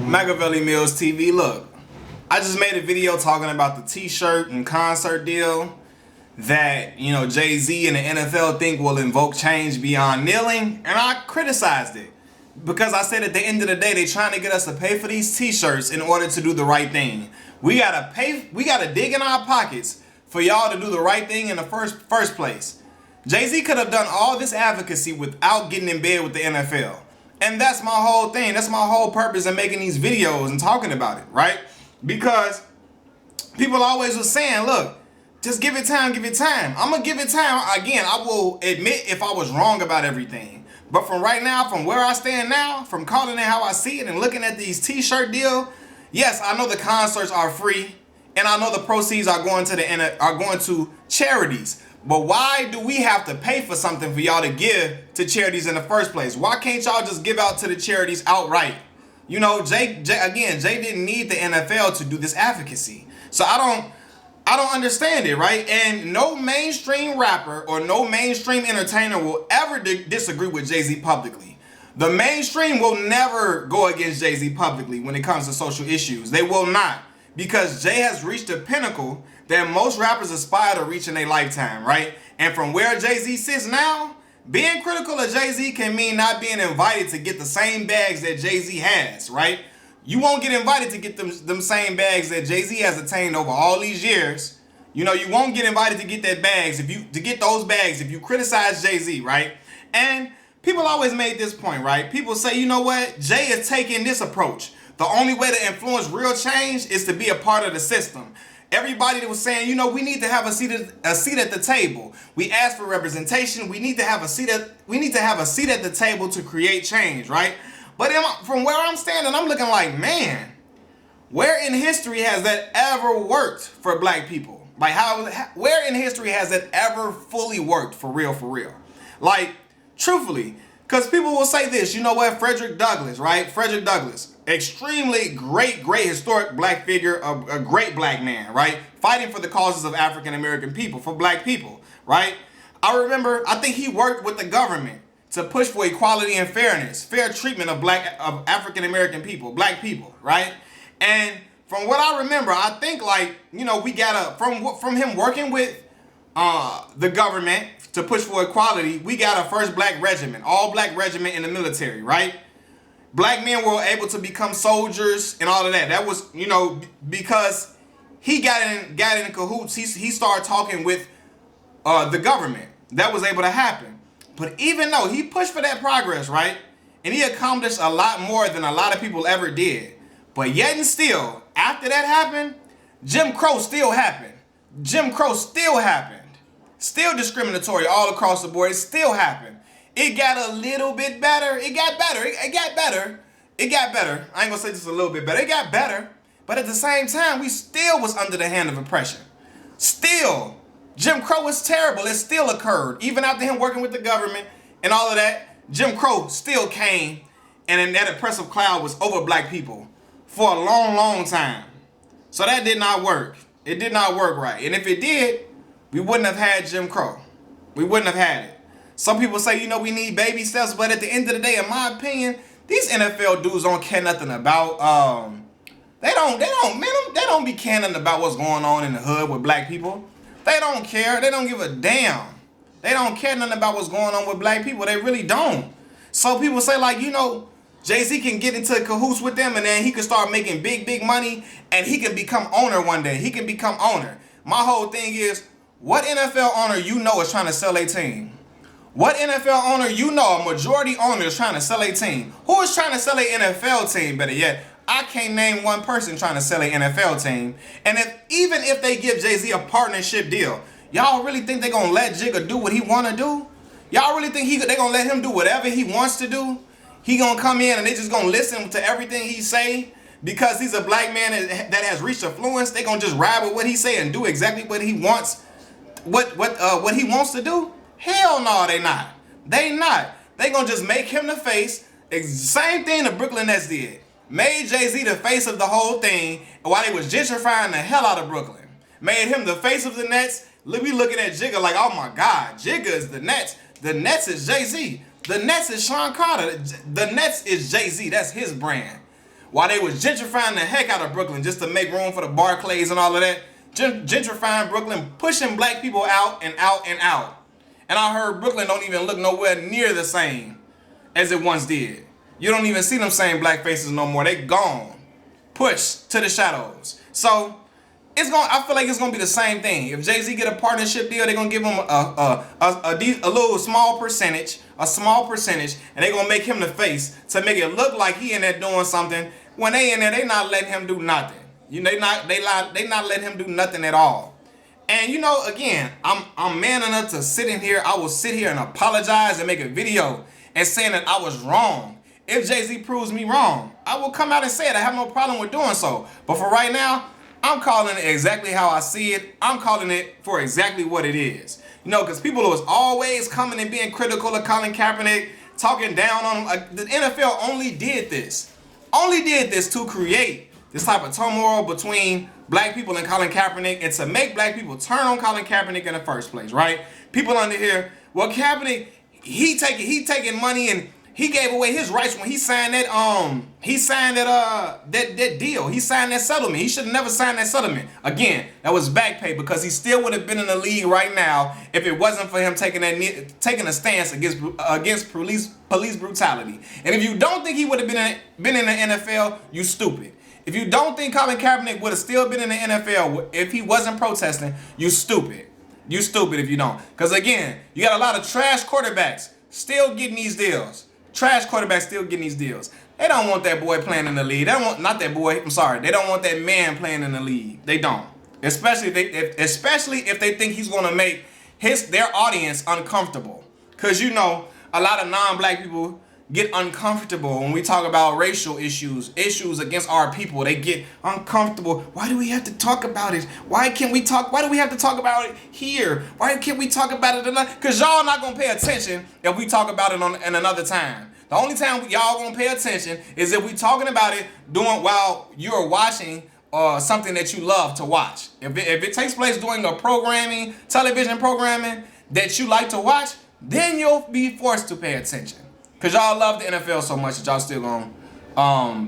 Machiavelli Mills TV. Look, I just made a video talking about the t-shirt and concert deal that, Jay-Z and the NFL think will invoke change beyond kneeling, and I criticized it because I said at the end of the day they're trying to get us to pay for these t-shirts in order to do the right thing. We gotta dig in our pockets for y'all to do the right thing in the first place. Jay-Z could have done all this advocacy without getting in bed with the NFL. And that's my whole thing. That's my whole purpose in making these videos and talking about it, right? Because people always was saying, look, just give it time, give it time. I'm going to give it time. Again, I will admit if I was wrong about everything. But from right now, from where I stand now, from calling it how I see it and looking at these t-shirt deal, yes, I know the concerts are free. And I know the proceeds are going to charities. But why do we have to pay for something for y'all to give to charities in the first place? Why can't y'all just give out to the charities outright? Jay didn't need the NFL to do this advocacy. So I don't understand it, right? And no mainstream rapper or no mainstream entertainer will ever disagree with Jay-Z publicly. The mainstream will never go against Jay-Z publicly when it comes to social issues. They will not. Because Jay has reached a pinnacle that most rappers aspire to reach in their lifetime, right? And from where Jay-Z sits now, being critical of Jay-Z can mean not being invited to get the same bags that Jay-Z has, right? You won't get invited to get them same bags that Jay-Z has attained over all these years. You won't get invited to get those bags if you criticize Jay-Z, right? And people always made this point, right? People say, you know what? Jay is taking this approach. The only way to influence real change is to be a part of the system. Everybody that was saying, we need to have a seat at the table. We asked for representation. We need to have a seat at the table to create change, right? But from where I'm standing, I'm looking like, man, where in history has that ever worked for black people? Like where in history has that ever fully worked for real? Like, truthfully, because people will say this, Frederick Douglass, right? Frederick Douglass, extremely great historic black figure, a great black man, right? Fighting for the causes of African American people, for black people, right? I think he worked with the government to push for equality and fairness, fair treatment of African American people, black people, right? And from what I remember, I think we got from him working with the government to push for equality, we got a first black regiment, all black regiment in the military, right? Black men were able to become soldiers and all of that. That was, because he got in cahoots. He started talking with the government. That was able to happen. But even though he pushed for that progress, right? And he accomplished a lot more than a lot of people ever did. But yet and still, after that happened, Jim Crow still happened. Jim Crow still happened. Still discriminatory all across the board. It still happened. It got a little bit better. It got better. It got better. It got better. I ain't gonna say just a little bit better. It got better. But at the same time, we still was under the hand of oppression. Still, Jim Crow was terrible. It still occurred. Even after him working with the government and all of that, Jim Crow still came, and then that oppressive cloud was over black people for a long, long time. So that did not work. It did not work right. And if it did, we wouldn't have had Jim Crow. We wouldn't have had it. Some people say, we need baby steps, but at the end of the day, in my opinion, these NFL dudes don't care nothing about, they don't be caring nothing about what's going on in the hood with black people. They don't care. They don't give a damn. They don't care nothing about what's going on with black people. They really don't. So people say Jay-Z can get into cahoots with them and then he can start making big money and he can become owner one day. He can become owner. My whole thing is, what NFL owner is trying to sell a team? What NFL owner a majority owner is trying to sell a team? Who is trying to sell an NFL team, better yet? I can't name one person trying to sell an NFL team. And even if they give Jay-Z a partnership deal, y'all really think they're going to let Jigga do what he want to do? Y'all really think they're going to let him do whatever he wants to do? He going to come in and they just going to listen to everything he say? Because he's a black man that has reached affluence, they going to just ride with what he say and do exactly what he wants, what he wants to do? Hell no, they not. They not. They gonna just make him the face. Same thing the Brooklyn Nets did. Made Jay-Z the face of the whole thing while they was gentrifying the hell out of Brooklyn. Made him the face of the Nets. We looking at Jigga like, oh my God, Jigga is the Nets. The Nets is Jay-Z. The Nets is Sean Carter. The Nets is Jay-Z. That's his brand. while they was gentrifying the heck out of Brooklyn just to make room for the Barclays and all of that, gentrifying Brooklyn, pushing black people out and out and out. And I heard Brooklyn don't even look nowhere near the same as it once did. You don't even see them same black faces no more. They gone. Pushed to the shadows. So I feel like it's gonna be the same thing. If Jay-Z get a partnership deal, they're gonna give him a little small percentage, and they're gonna make him the face to make it look like he in there doing something. When they in there, they not letting him do nothing. You know, they not letting him do nothing at all. And you know, again, I'm man enough to sit in here. I will sit here and apologize and make a video and saying that I was wrong. If Jay-Z proves me wrong, I will come out and say it. I have no problem with doing so. But for right now, I'm calling it exactly how I see it. I'm calling it for exactly what it is. You know, because people was always coming and being critical of Colin Kaepernick, talking down on him. Like, the NFL only did this to create this type of turmoil between black people and Colin Kaepernick, and to make black people turn on Colin Kaepernick in the first place, right? People under here, well, Kaepernick, he taking money, and he gave away his rights when he signed that deal. He signed that settlement. He should have never signed that settlement. Again, that was back pay, because he still would have been in the league right now if it wasn't for him taking a stance against police brutality. And if you don't think he would have been in the NFL, you stupid. If you don't think Colin Kaepernick would have still been in the NFL if he wasn't protesting, you stupid. You stupid if you don't. Because again, you got a lot of trash quarterbacks still getting these deals. Trash quarterbacks still getting these deals. They don't want that boy playing in the league. They don't want, not that boy, I'm sorry. They don't want that man playing in the league. They don't. Especially if they think he's going to make their audience uncomfortable. Because you know, a lot of non-black people get uncomfortable when we talk about racial issues against our people. They get uncomfortable. Why do we have to talk about it? Why do we have to talk about it here? Why can't we talk about it another? Because y'all not going to pay attention if we talk about it in another time. The only time y'all going to pay attention is if we talking about it while you're watching something that you love to watch. If it takes place during a television programming that you like to watch, then you'll be forced to pay attention. Because y'all love the NFL so much that y'all still gonna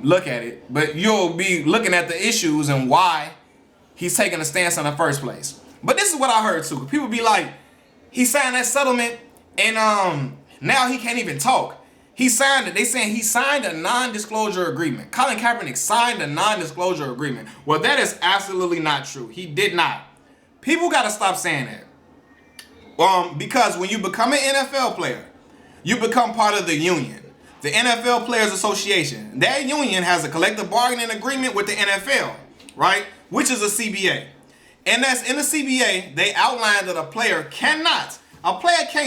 look at it. But you'll be looking at the issues and why he's taking a stance in the first place. But this is what I heard too. People be like, he signed that settlement and now he can't even talk. They saying he signed a non-disclosure agreement. Colin Kaepernick signed a non-disclosure agreement. Well, that is absolutely not true. He did not. People gotta stop saying that. Because when you become an NFL player, you become part of the union, the NFL Players Association. That union has a collective bargaining agreement with the NFL, right? Which is a CBA. And that's in the CBA, they outlined that a player can't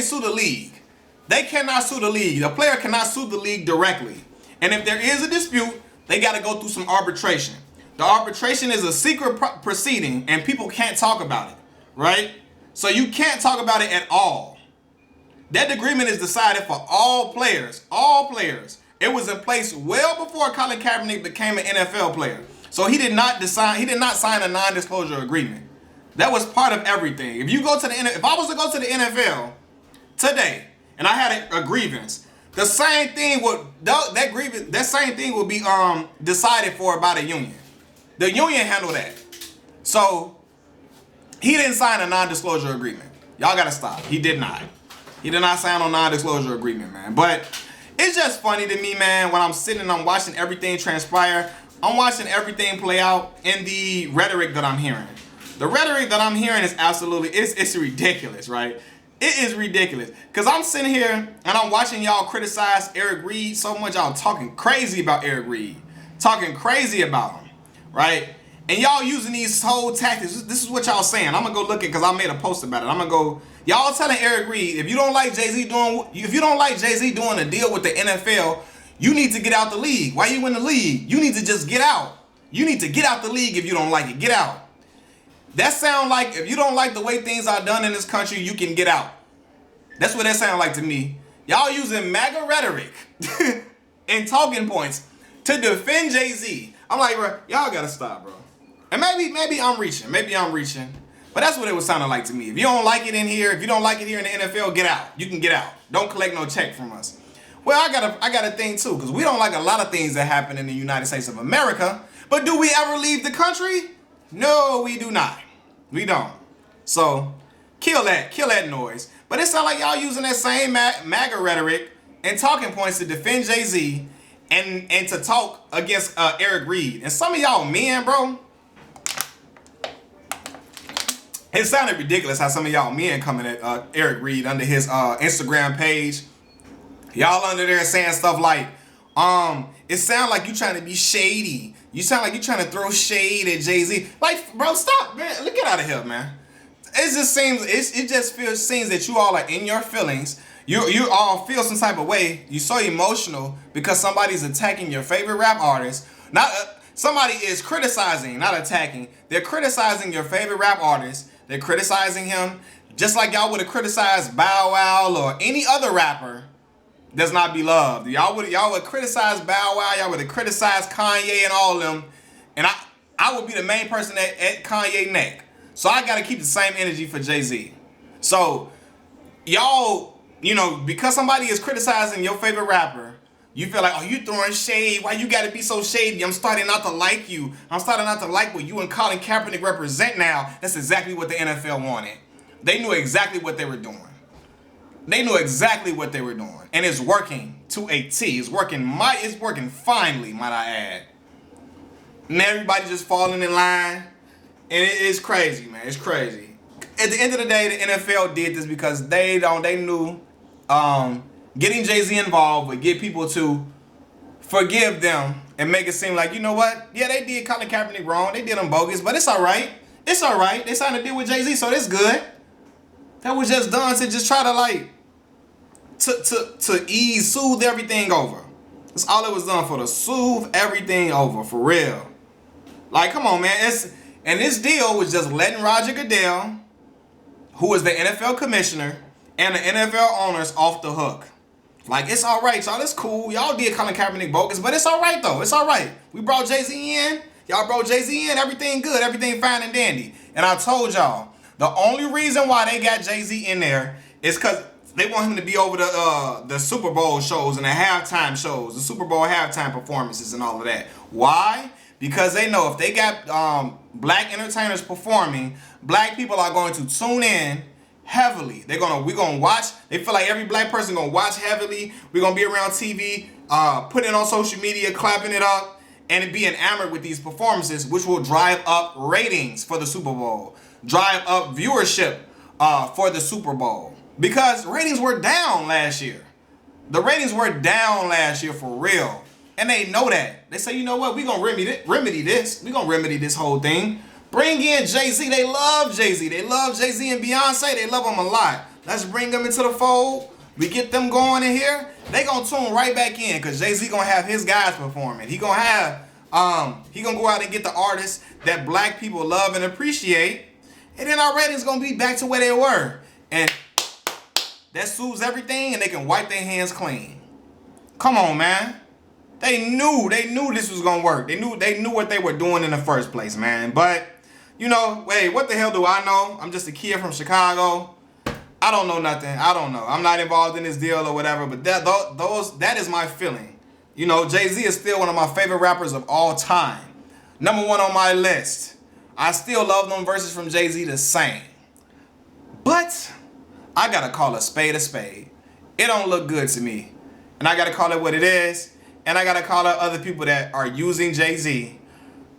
sue the league. They cannot sue the league. The player cannot sue the league directly. And if there is a dispute, they got to go through some arbitration. The arbitration is a secret proceeding and people can't talk about it, right? So you can't talk about it at all. That agreement is decided for all players. All players. It was in place well before Colin Kaepernick became an NFL player. So he did not sign a non-disclosure agreement. That was part of everything. If I was to go to the NFL today and I had a grievance, the same thing would be decided for by the union. The union handled that. So he didn't sign a non-disclosure agreement. Y'all gotta stop. He did not. He did not sign a non-disclosure agreement, man. But it's just funny to me, man, when I'm sitting and I'm watching everything transpire. I'm watching everything play out in the rhetoric that I'm hearing. The rhetoric that I'm hearing is it's ridiculous, right? It is ridiculous. Because I'm sitting here and I'm watching y'all criticize Eric Reid so much. Y'all talking crazy about Eric Reid. Talking crazy about him, right? And y'all using these whole tactics. This is what y'all saying. I'm going to go look at because I made a post about it. I'm going to go... Y'all telling Eric Reid, if you don't like Jay-Z doing a deal with the NFL, you need to get out the league. Why you in the league? You need to just get out. You need to get out the league if you don't like it. Get out. That sound like if you don't like the way things are done in this country, you can get out. That's what that sound like to me. Y'all using MAGA rhetoric and talking points to defend Jay-Z. I'm like, bro, y'all gotta stop, bro. And maybe I'm reaching. But that's what it was sounding like to me. If you don't like it in here, if you don't like it here in the NFL, get out. You can get out. Don't collect no check from us. Well, I got a thing too, because we don't like a lot of things that happen in the United States of America. But do we ever leave the country? No, we do not. We don't. So kill that noise. But it sounds like y'all using that same MAGA rhetoric and talking points to defend Jay-Z and to talk against Eric Reid. And some of y'all men, bro, it sounded ridiculous how some of y'all men coming at Eric Reid under his Instagram page. Y'all under there saying stuff like, it sounds like you trying to be shady. You sound like you trying to throw shade at Jay-Z. Like, bro, stop, man. Get out of here, man. It just seems that you all are in your feelings. You all feel some type of way. You're so emotional because somebody's attacking your favorite rap artist. Not somebody is criticizing, not attacking. They're criticizing your favorite rap artist. They're criticizing him just like y'all would have criticized Bow Wow or any other rapper that's not beloved. Y'all would criticize Bow Wow. Y'all would have criticized Kanye and all of them. And I would be the main person at Kanye neck. So I got to keep the same energy for Jay-Z. So y'all, because somebody is criticizing your favorite rapper, you feel like, oh, you throwing shade. Why you got to be so shady? I'm starting not to like you. I'm starting not to like what you and Colin Kaepernick represent now. That's exactly what the NFL wanted. They knew exactly what they were doing. They knew exactly what they were doing. And it's working to a T. It's working finely, might I add. And everybody just falling in line. And it's crazy, man. It's crazy. At the end of the day, the NFL did this because they knew getting Jay-Z involved would get people to forgive them and make it seem like, you know what? Yeah, they did Colin Kaepernick wrong. They did him bogus, but it's all right. It's all right. They signed a deal with Jay-Z, so that's good. That was just done to just try to soothe everything over. That's all it was done for, to soothe everything over, for real. Like, come on, man. And this deal was just letting Roger Goodell, who is the NFL commissioner, and the NFL owners off the hook. Like, it's all right, y'all. It's cool. Y'all did Colin Kaepernick bogus, but it's all right, though. It's all right. We brought Jay-Z in. Y'all brought Jay-Z in. Everything good. Everything fine and dandy. And I told y'all, the only reason why they got Jay-Z in there is because they want him to be over the Super Bowl shows and the halftime shows, the Super Bowl halftime performances and all of that. Why? Because they know if they got black entertainers performing, black people are going to tune in heavily. We're gonna watch. They feel like every black person gonna watch heavily. We're gonna be around TV, putting it on social media, clapping it up, and be enamored with these performances, which will drive up ratings for the Super Bowl, drive up viewership for the Super Bowl. Because ratings were down last year. The ratings were down last year for real. And they know that. They say, you know what? We're going to remedy this. We're going to remedy this whole thing. Bring in Jay-Z. They love Jay-Z. They love Jay-Z and Beyonce. They love them a lot. Let's bring them into the fold. We get them going in here. They going to tune right back in because Jay-Z going to have his guys performing. He going to have, he going to go out and get the artists that black people love and appreciate. And then our ratings going to be back to where they were. And that soothes everything and they can wipe their hands clean. Come on, man. They knew this was gonna work. They knew what they were doing in the first place, man. But, wait, what the hell do I know? I'm just a kid from Chicago. I don't know nothing. I don't know. I'm not involved in this deal or whatever, but that is my feeling. Jay-Z is still one of my favorite rappers of all time. Number one on my list. I still love them verses from Jay-Z the same. But I gotta call a spade a spade. It don't look good to me. And I gotta call it what it is. And I gotta call out other people that are using Jay-Z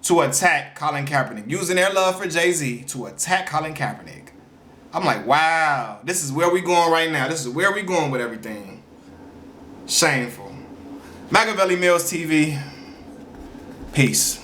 to attack Colin Kaepernick. Using their love for Jay-Z to attack Colin Kaepernick. I'm like, wow, this is where we going right now. This is where we going with everything. Shameful. Machiavelli Mills TV. Peace.